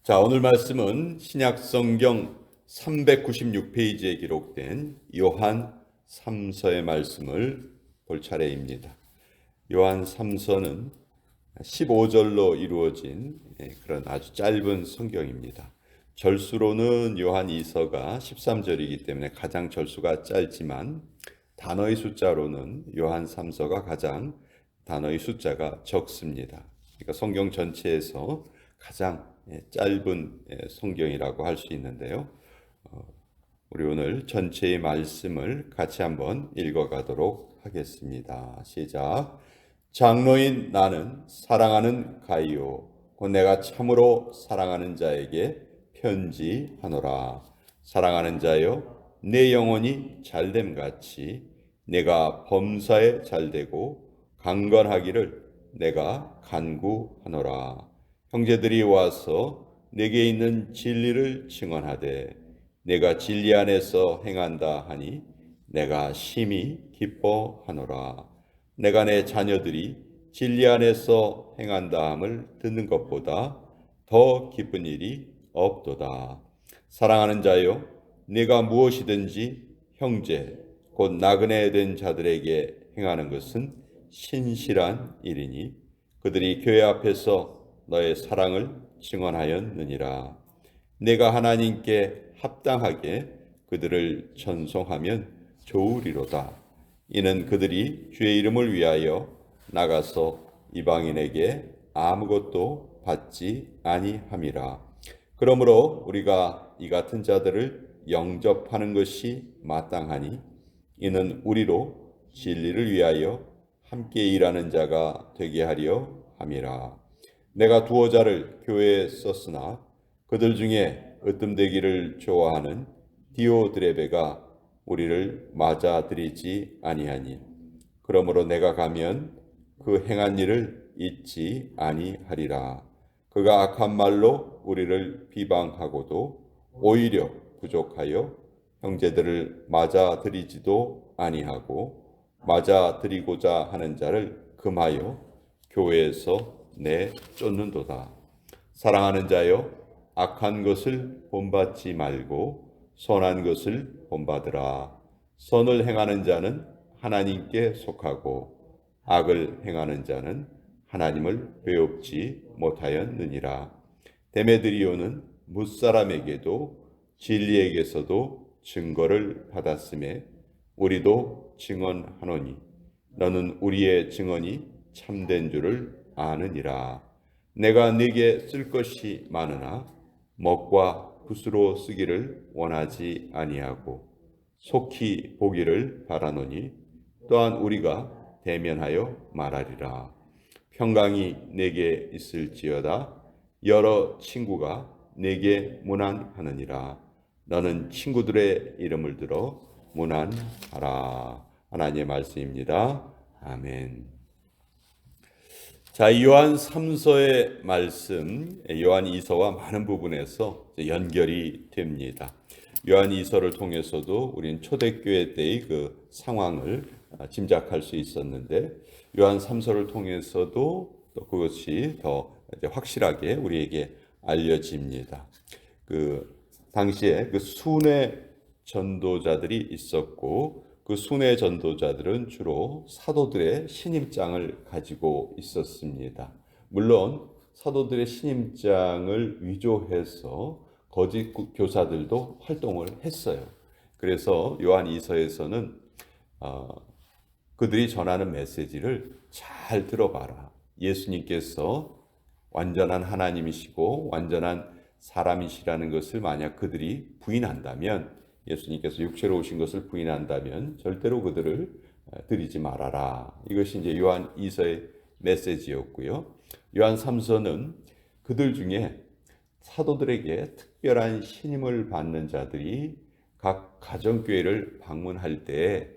자, 오늘 말씀은 신약 성경 396페이지에 기록된 요한 3서의 말씀을 볼 차례입니다. 요한 3서는 15절로 이루어진 그런 아주 짧은 성경입니다. 절수로는 요한 2서가 13절이기 때문에 가장 절수가 짧지만 단어의 숫자로는 요한 3서가 가장 단어의 숫자가 적습니다. 그러니까 성경 전체에서 가장 짧은 성경이라고 할 수 있는데요. 우리 오늘 전체의 말씀을 같이 한번 읽어가도록 하겠습니다. 시작. 장로인 나는 사랑하는 가이오 곧 내가 참으로 사랑하는 자에게 편지하노라. 사랑하는 자여, 내 영혼이 잘됨 같이 내가 범사에 잘되고 강건하기를 내가 간구하노라. 형제들이 와서 내게 있는 진리를 증언하되 내가 진리 안에서 행한다 하니 내가 심히 기뻐하노라. 내가 내 자녀들이 진리 안에서 행한다 함을 듣는 것보다 더 기쁜 일이 없도다. 사랑하는 자여, 네가 무엇이든지 형제 곧 나그네 된 자들에게 행하는 것은 신실한 일이니 그들이 교회 앞에서 너의 사랑을 증언하였느니라. 내가 하나님께 합당하게 그들을 전송하면 좋으리로다. 이는 그들이 주의 이름을 위하여 나가서 이방인에게 아무것도 받지 아니함이라. 그러므로 우리가 이 같은 자들을 영접하는 것이 마땅하니 이는 우리로 진리를 위하여 함께 일하는 자가 되게 하려 함이라. 내가 두어 자를 교회에 썼으나 그들 중에 으뜸되기를 좋아하는 디오드레베가 우리를 맞아들이지 아니하니 그러므로 내가 가면 그 행한 일을 잊지 아니하리라. 그가 악한 말로 우리를 비방하고도 오히려 부족하여 형제들을 맞아들이지도 아니하고 맞아들이고자 하는 자를 금하여 교회에서 내쫓는도다. 사랑하는 자여, 악한 것을 본받지 말고 선한 것을 본받으라. 선을 행하는 자는 하나님께 속하고 악을 행하는 자는 하나님을 배웁지 못하였느니라. 데메드리오는 무사람에게도 진리에게서도 증거를 받았음에 우리도 증언하노니 너는 우리의 증언이 참된 줄을 아느니라. 내가 네게 쓸 것이 많으나 먹과 붓으로 쓰기를 원하지 아니하고 속히 보기를 바라노니 또한 우리가 대면하여 말하리라. 평강이 내게 있을지어다. 여러 친구가 내게 문안하느니라. 너는 친구들의 이름을 들어 문안하라. 하나님의 말씀입니다. 아멘. 자, 요한 3서의 말씀, 요한 2서와 많은 부분에서 연결이 됩니다. 요한 2서를 통해서도 우리는 초대교회 때의 그 상황을 짐작할 수 있었는데 요한 3서를 통해서도 또 그것이 더 확실하게 우리에게 알려집니다. 그 당시에 그 순회 전도자들이 있었고 그 순회 전도자들은 주로 사도들의 신임장을 가지고 있었습니다. 물론 사도들의 신임장을 위조해서 거짓 교사들도 활동을 했어요. 그래서 요한 2서에서는 그들이 전하는 메시지를 잘 들어봐라. 예수님께서 완전한 하나님이시고 완전한 사람이시라는 것을 만약 그들이 부인한다면, 예수님께서 육체로 오신 것을 부인한다면 절대로 그들을 들이지 말아라. 이것이 이제 요한 2서의 메시지였고요. 요한 3서는 그들 중에 사도들에게 특별한 신임을 받는 자들이 각 가정교회를 방문할 때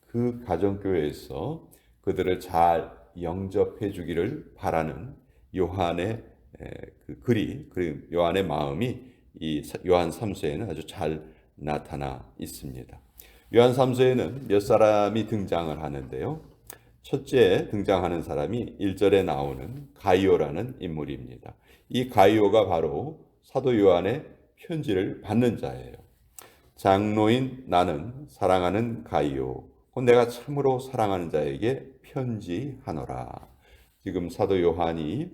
그 가정교회에서 그들을 잘 영접해 주기를 바라는 요한의 그 글이, 그리고 요한의 마음이 이 요한 3서에는 아주 잘 나타나 있습니다. 요한 3서에는 몇 사람이 등장을 하는데요. 첫째 등장하는 사람이 1절에 나오는 가이오라는 인물입니다. 이 가이오가 바로 사도 요한의 편지를 받는 자예요. 장로인 나는 사랑하는 가이오 곧 내가 참으로 사랑하는 자에게 편지하노라. 지금 사도 요한이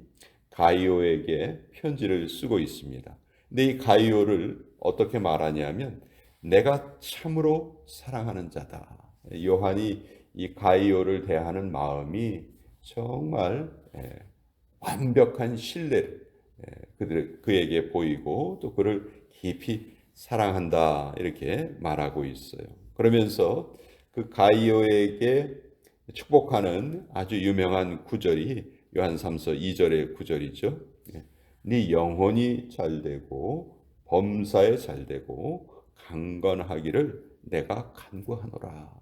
가이오에게 편지를 쓰고 있습니다. 근데 이 가이오를 어떻게 말하냐면 내가 참으로 사랑하는 자다. 요한이 이 가이오를 대하는 마음이 정말 완벽한 신뢰를 그에게 보이고 또 그를 깊이 사랑한다 이렇게 말하고 있어요. 그러면서 그 가이오에게 축복하는 아주 유명한 구절이 요한 3서 2절의 구절이죠. 네 영혼이 잘되고 범사에 잘되고 강건하기를 내가 간구하노라.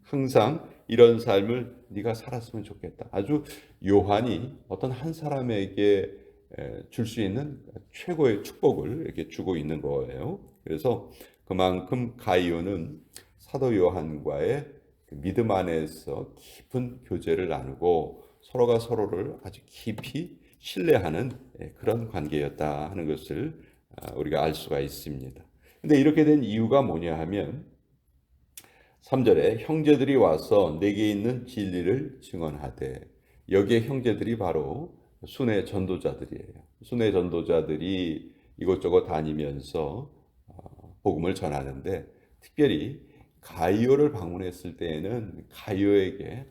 항상 이런 삶을 네가 살았으면 좋겠다. 아주 요한이 어떤 한 사람에게 줄 수 있는 최고의 축복을 이렇게 주고 있는 거예요. 그래서 그만큼 가이오는 사도 요한과의 믿음 안에서 깊은 교제를 나누고 서로가 서로를 아주 깊이 신뢰하는 그런 관계였다 하는 것을 우리가 알 수가 있습니다. 근데 이렇게 된 이유가 뭐냐 하면 3절에 형제들이 와서 내게 있는 진리를 증언하되, 여기에 형제들이 바로 순회 전도자들이에요. 순회 전도자들이 이곳저곳 다니면서 복음을 전하는데 특별히 가이오를 방문했을 때에는 가이오에게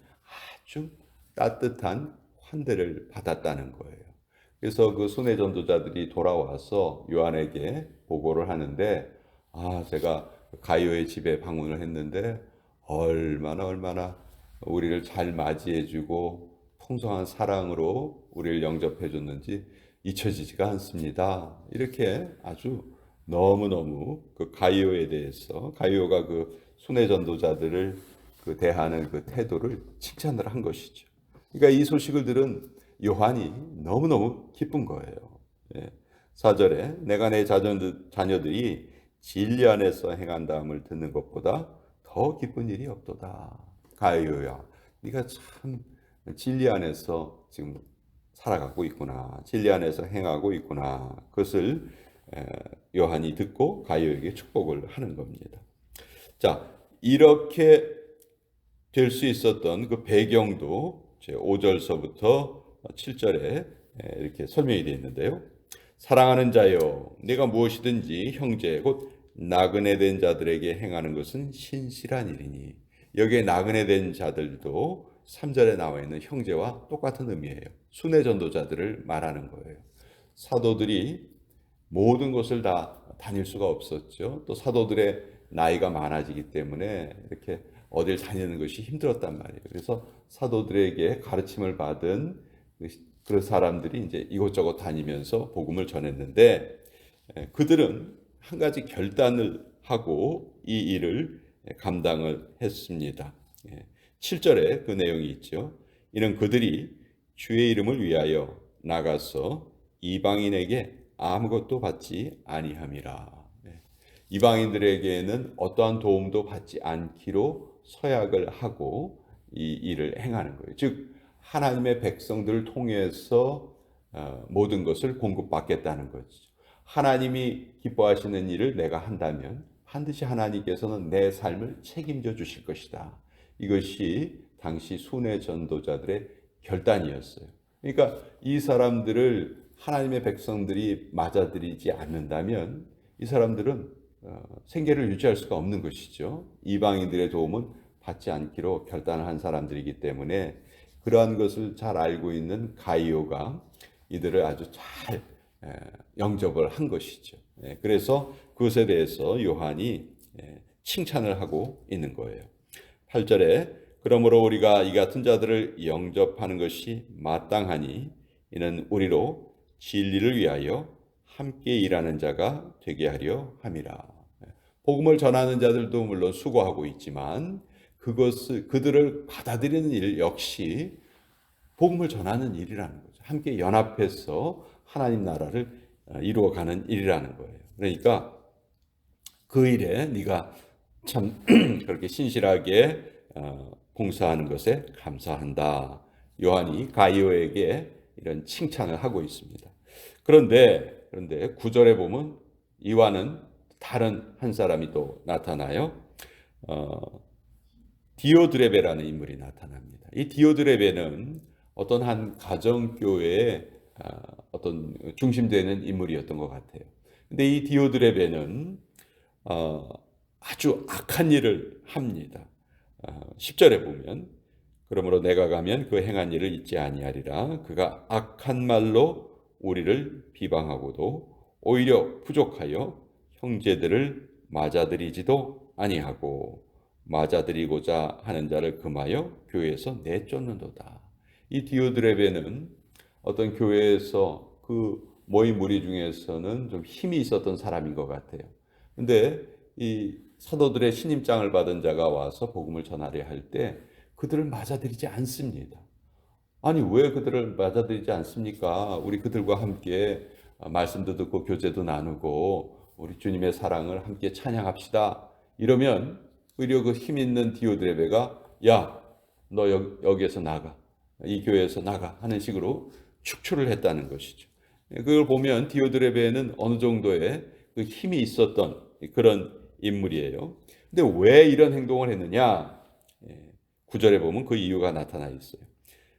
아주 따뜻한 환대를 받았다는 거예요. 그래서 그 순회 전도자들이 돌아와서 요한에게 보고를 하는데 제가 가이오의 집에 방문을 했는데 얼마나 우리를 잘 맞이해주고 풍성한 사랑으로 우리를 영접해줬는지 잊혀지지가 않습니다. 이렇게 아주 너무너무 그 가이오에 대해서 가이오가 그 순회 전도자들을 그 대하는 그 태도를 칭찬을 한 것이죠. 그러니까 이 소식을 들은 요한이 너무너무 기쁜 거예요. 4절에 내가 내 자녀들이 진리 안에서 행한다함을 듣는 것보다 더 기쁜 일이 없도다. 가이오야, 네가 참 진리 안에서 지금 살아가고 있구나. 진리 안에서 행하고 있구나. 그것을 요한이 듣고 가이오에게 축복을 하는 겁니다. 자, 이렇게 될 수 있었던 그 배경도 제 5절서부터 7절에 이렇게 설명이 되어 있는데요. 사랑하는 자여, 내가 무엇이든지 형제 곧 나그네 된 자들에게 행하는 것은 신실한 일이니. 여기에 나그네 된 자들도 3절에 나와 있는 형제와 똑같은 의미예요. 순회 전도자들을 말하는 거예요. 사도들이 모든 것을 다 다닐 수가 없었죠. 또 사도들의 나이가 많아지기 때문에 이렇게 어딜 다니는 것이 힘들었단 말이에요. 그래서 사도들에게 가르침을 받은 그런 사람들이 이제 이곳저곳 다니면서 복음을 전했는데 그들은 한 가지 결단을 하고 이 일을 감당을 했습니다. 7절에 그 내용이 있죠. 이는 그들이 주의 이름을 위하여 나가서 이방인에게 아무것도 받지 아니함이라. 이방인들에게는 어떠한 도움도 받지 않기로 서약을 하고 이 일을 행하는 거예요. 즉 하나님의 백성들을 통해서 모든 것을 공급받겠다는 거죠. 하나님이 기뻐하시는 일을 내가 한다면 반드시 하나님께서는 내 삶을 책임져 주실 것이다. 이것이 당시 순회 전도자들의 결단이었어요. 그러니까 이 사람들을 하나님의 백성들이 맞아들이지 않는다면 이 사람들은 생계를 유지할 수가 없는 것이죠. 이방인들의 도움은 받지 않기로 결단을 한 사람들이기 때문에 그러한 것을 잘 알고 있는 가이오가 이들을 아주 잘 영접을 한 것이죠. 그래서 그것에 대해서 요한이 칭찬을 하고 있는 거예요. 8절에 그러므로 우리가 이 같은 자들을 영접하는 것이 마땅하니 이는 우리로 진리를 위하여 함께 일하는 자가 되게 하려 함이라. 복음을 전하는 자들도 물론 수고하고 있지만 그들을 받아들이는 일 역시 복음을 전하는 일이라는 거죠. 함께 연합해서 하나님 나라를 이루어가는 일이라는 거예요. 그러니까 그 일에 네가 참 그렇게 신실하게 봉사하는 것에 감사한다. 요한이 가이오에게 이런 칭찬을 하고 있습니다. 그런데 그런데 9절에 보면 이와는 다른 한 사람이 또 나타나요. 디오드레베라는 인물이 나타납니다. 이 디오드레베는 어떤 한 가정교회의 어떤 중심되는 인물이었던 것 같아요. 근데 이 디오드레베는 아주 악한 일을 합니다. 10절에 보면 그러므로 내가 가면 그 행한 일을 잊지 아니하리라. 그가 악한 말로 우리를 비방하고도 오히려 부족하여 형제들을 맞아들이지도 아니하고 맞아들이고자 하는 자를 금하여 교회에서 내쫓는도다. 이 디오드레베는 어떤 교회에서 그 모인 무리 중에서는 좀 힘이 있었던 사람인 것 같아요. 근데 이 사도들의 신임장을 받은 자가 와서 복음을 전하려 할 때 그들을 맞아들이지 않습니다. 아니 왜 그들을 맞아들이지 않습니까? 우리 그들과 함께 말씀도 듣고 교제도 나누고 우리 주님의 사랑을 함께 찬양합시다. 이러면 오히려 그 힘 있는 디오드레베가 야, 너 여기에서 나가. 이 교회에서 나가 하는 식으로 축출을 했다는 것이죠. 그걸 보면 디오드레베는 어느 정도의 그 힘이 있었던 그런 인물이에요. 근데 왜 이런 행동을 했느냐? 9절에 보면 그 이유가 나타나 있어요.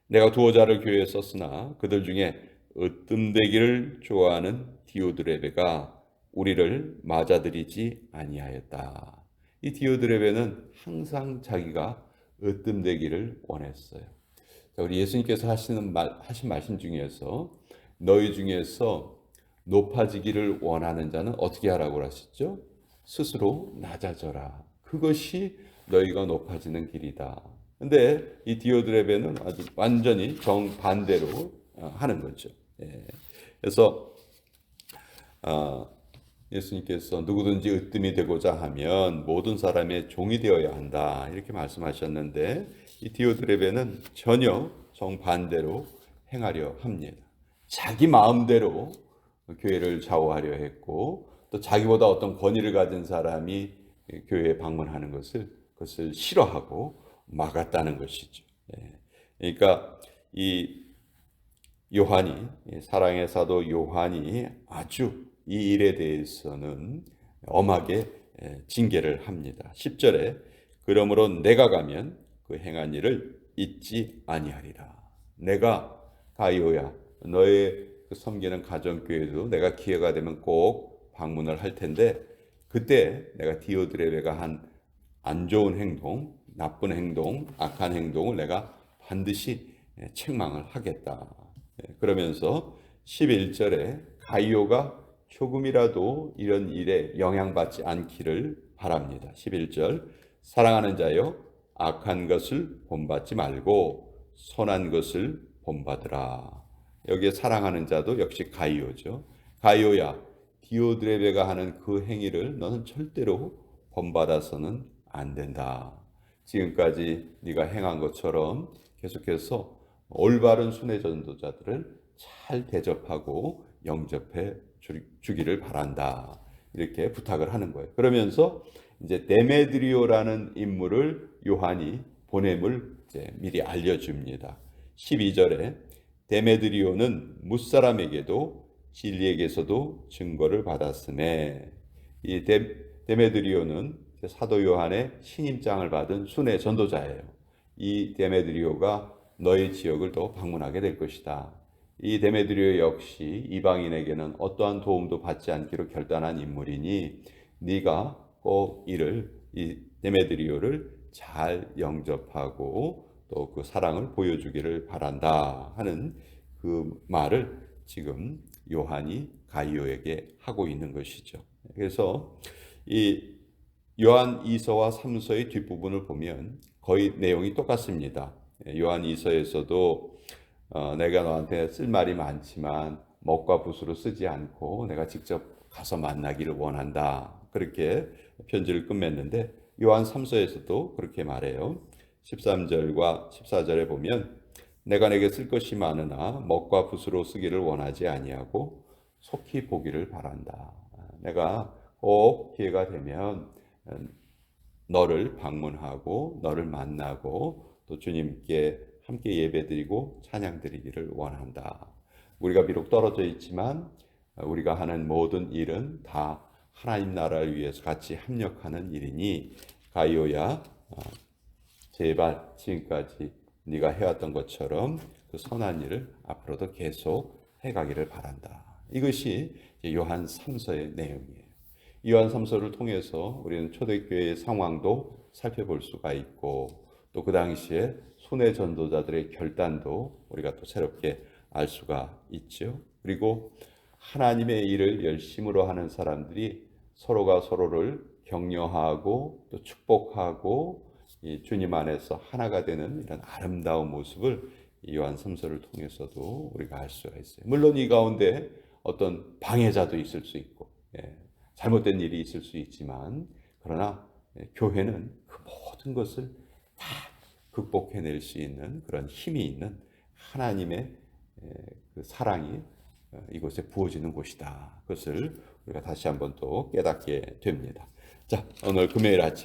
내가 두어 자를 교회에 썼으나 그들 중에 으뜸되기를 좋아하는 디오드레베가 우리를 맞아들이지 아니하였다. 이 디오드레베는 항상 자기가 으뜸되기를 원했어요. 자, 우리 예수님께서 하신 말씀 중에서 너희 중에서 높아지기를 원하는 자는 어떻게 하라고 하셨죠? 스스로 낮아져라. 그것이 너희가 높아지는 길이다. 근데 이 디오드레베는 아주 완전히 정반대로 하는 거죠. 그래서 예수님께서 누구든지 으뜸이 되고자 하면 모든 사람의 종이 되어야 한다. 이렇게 말씀하셨는데 이 디오드레베는 전혀 정반대로 행하려 합니다. 자기 마음대로 교회를 좌우하려 했고 또 자기보다 어떤 권위를 가진 사람이 교회에 방문하는 그것을 싫어하고 막았다는 것이죠. 그러니까 이 요한이 사랑의 사도 요한이 아주 이 일에 대해서는 엄하게 징계를 합니다. 10절에 그러므로 내가 가면 그 행한 일을 잊지 아니하리라. 내가 가이오야 너의 섬기는 가정교회도 내가 기회가 되면 꼭 방문을 할 텐데 그때 내가 디오드레베가 한 안 좋은 행동, 나쁜 행동, 악한 행동을 내가 반드시 책망을 하겠다. 그러면서 11절에 가이오가 조금이라도 이런 일에 영향받지 않기를 바랍니다. 11절 사랑하는 자여 악한 것을 본받지 말고 선한 것을 본받으라. 여기에 사랑하는 자도 역시 가이오죠. 가이오야 디오드레베가 하는 그 행위를 너는 절대로 본받아서는 안 된다. 지금까지 네가 행한 것처럼 계속해서 올바른 순회 전도자들을 잘 대접하고 영접해 주기를 바란다. 이렇게 부탁을 하는 거예요. 그러면서 이제 데메드리오라는 인물을 요한이 보냄을 이제 미리 알려줍니다. 12절에 데메드리오는 무사람에게도 진리에게서도 증거를 받았음에 이 데메드리오는 사도 요한의 신임장을 받은 순회 전도자예요. 이 데메드리오가 너희 지역을 또 방문하게 될 것이다. 이 데메드리오 역시 이방인에게는 어떠한 도움도 받지 않기로 결단한 인물이니 네가 꼭 이 데메드리오를 잘 영접하고 또 그 사랑을 보여주기를 바란다 하는 그 말을 지금 요한이 가이오에게 하고 있는 것이죠. 그래서 이 요한 2서와 3서의 뒷부분을 보면 거의 내용이 똑같습니다. 요한 2서에서도 내가 너한테 쓸 말이 많지만 먹과 붓으로 쓰지 않고 내가 직접 가서 만나기를 원한다. 그렇게 편지를 끝맺는데 요한 3서에서도 그렇게 말해요. 13절과 14절에 보면 내가 내게 쓸 것이 많으나 먹과 붓으로 쓰기를 원하지 아니하고 속히 보기를 바란다. 내가 꼭 기회가 되면 너를 방문하고 너를 만나고 또 주님께 함께 예배드리고 찬양드리기를 원한다. 우리가 비록 떨어져 있지만 우리가 하는 모든 일은 다 하나님 나라를 위해서 같이 협력하는 일이니 가이오야, 제발 지금까지 네가 해왔던 것처럼 그 선한 일을 앞으로도 계속 해가기를 바란다. 이것이 요한 3서의 내용이에요. 요한 3서를 통해서 우리는 초대교회의 상황도 살펴볼 수가 있고 또 그 당시에 순회 전도자들의 결단도 우리가 또 새롭게 알 수가 있죠. 그리고 하나님의 일을 열심으로 하는 사람들이 서로가 서로를 격려하고 또 축복하고 이 주님 안에서 하나가 되는 이런 아름다운 모습을 요한 3서를 통해서도 우리가 알 수가 있어요. 물론 이 가운데 어떤 방해자도 있을 수 있고 잘못된 일이 있을 수 있지만 그러나 교회는 그 모든 것을 다 극복해낼 수 있는 그런 힘이 있는 하나님의 그 사랑이 이곳에 부어지는 곳이다. 그것을 우리가 다시 한번 또 깨닫게 됩니다. 자, 오늘 금요일 아침